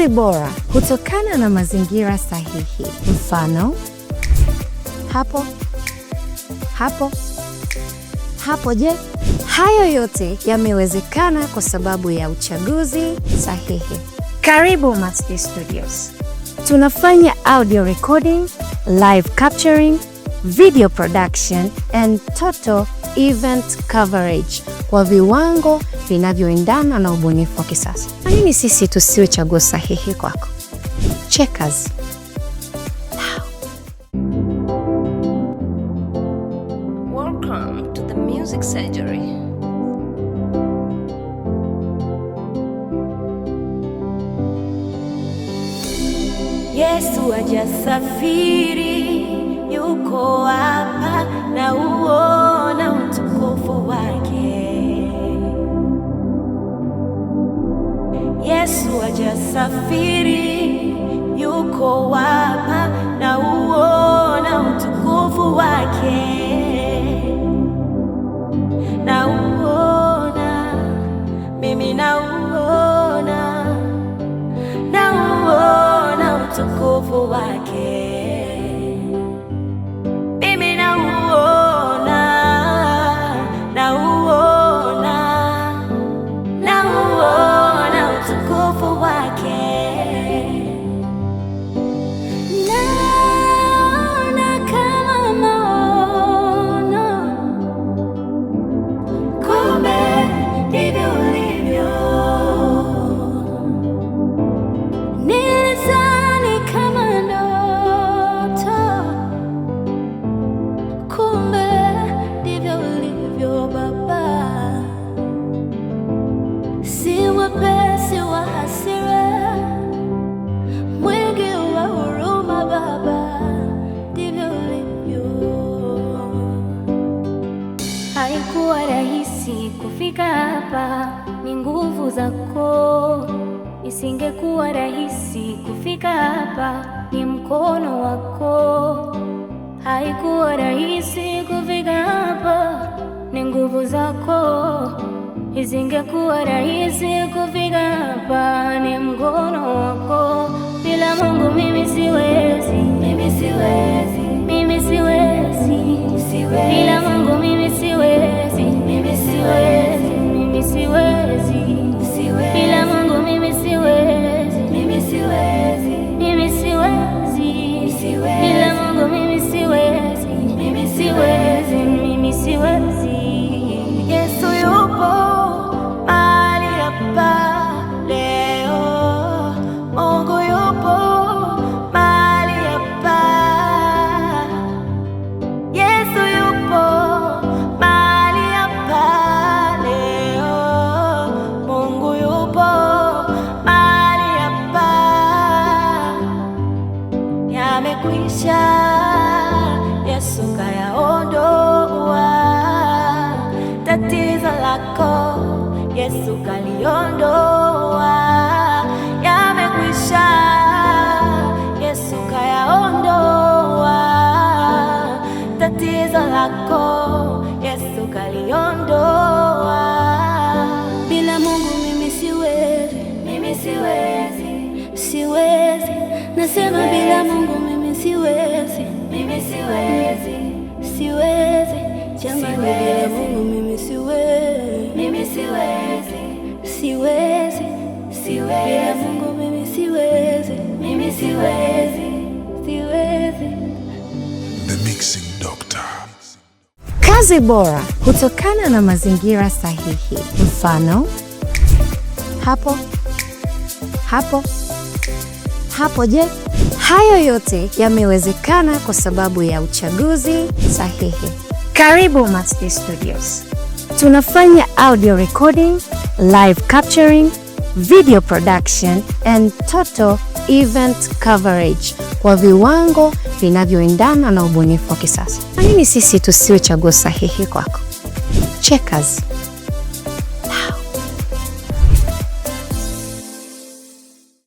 Kazi bora hutokana na mazingira sahihi. Mfano, hapo, hapo, hapo. Je, hayo yote yamewezekana kwa sababu ya uchaguzi sahihi. Karibu Masti Studios. Tunafanya audio recording, live capturing, video production and total event coverage kwa viwango vinavyoendana na ubunifu wa kisasa. Kwa nini sisi tusiwe chaguo sahihi kwako? Check us now. Welcome to the Music Surgery. Yesu hajasafiri, yuko hapa na uona utukufu wake. Yesu hajasafiri, yuko hapa na uona utukufu wake. Na uona, mimi na uona utukufu wake. Mimi na uona utukufu wake. Naona kama maono, kumbe ndivyo ulivyo. Nilizani kama ndoto, kumbe ndivyo ulivyo Baba. Si wepesi wa hasira, mwingi wa huruma Baba, ndivyo ulivyo. Haikuwa rahisi kufika hapa, ni nguvu zako. Isingekuwa rahisi kufika hapa, ni mkono wako. Haikuwa rahisi kufika hapa, ni nguvu zako. Isingekuwa rahisi kufika hapa, ni mkono wako. Bila Mungu mimi siwezi, mimi siwezi, mimi siwezi, siwezi. Bila Mungu mimi siwezi, mimi siwezi, mimi siwezi, siwezi. Bila Mungu mimi siwezi, mimi siwezi, mimi siwezi, siwezi. Bila Mungu mimi siwezi, mimi siwezi, mimi siwezi. Yesu yupo mahali hapa leo, Mungu yupo mahali hapa. Yesu yupo mahali hapa leo, Mungu yupo mahali hapa. Yamekwisha, Yesu kayaondoa tatizo lako, Yesu kaliondoa. Yamekwisha, Yesu kayaondoa tatizo lako, Yesu kaliondoa. Bila Mungu mimi siwezi, mimi siwezi, siwezi. Nasema bila Mungu mimi siwezi, mimi siwezi, siwezi. Jamani, bila Mungu mimi siwezi, mimi siwezi, siwezi, siwezi. Bila Mungu mimi siwezi, mimi siwezi, siwezi. The Mixing Doctor. Kazi bora hutokana na mazingira sahihi. Mfano, hapo, hapo, hapo. Je, hayo yote yamewezekana kwa sababu ya uchaguzi sahihi. Karibu Masti Studios. Tunafanya audio recording, live capturing, video production and total event coverage kwa viwango vinavyoendana na ubunifu wa kisasa. Kwa nini sisi tusiwe chaguo sahihi kwako? Check us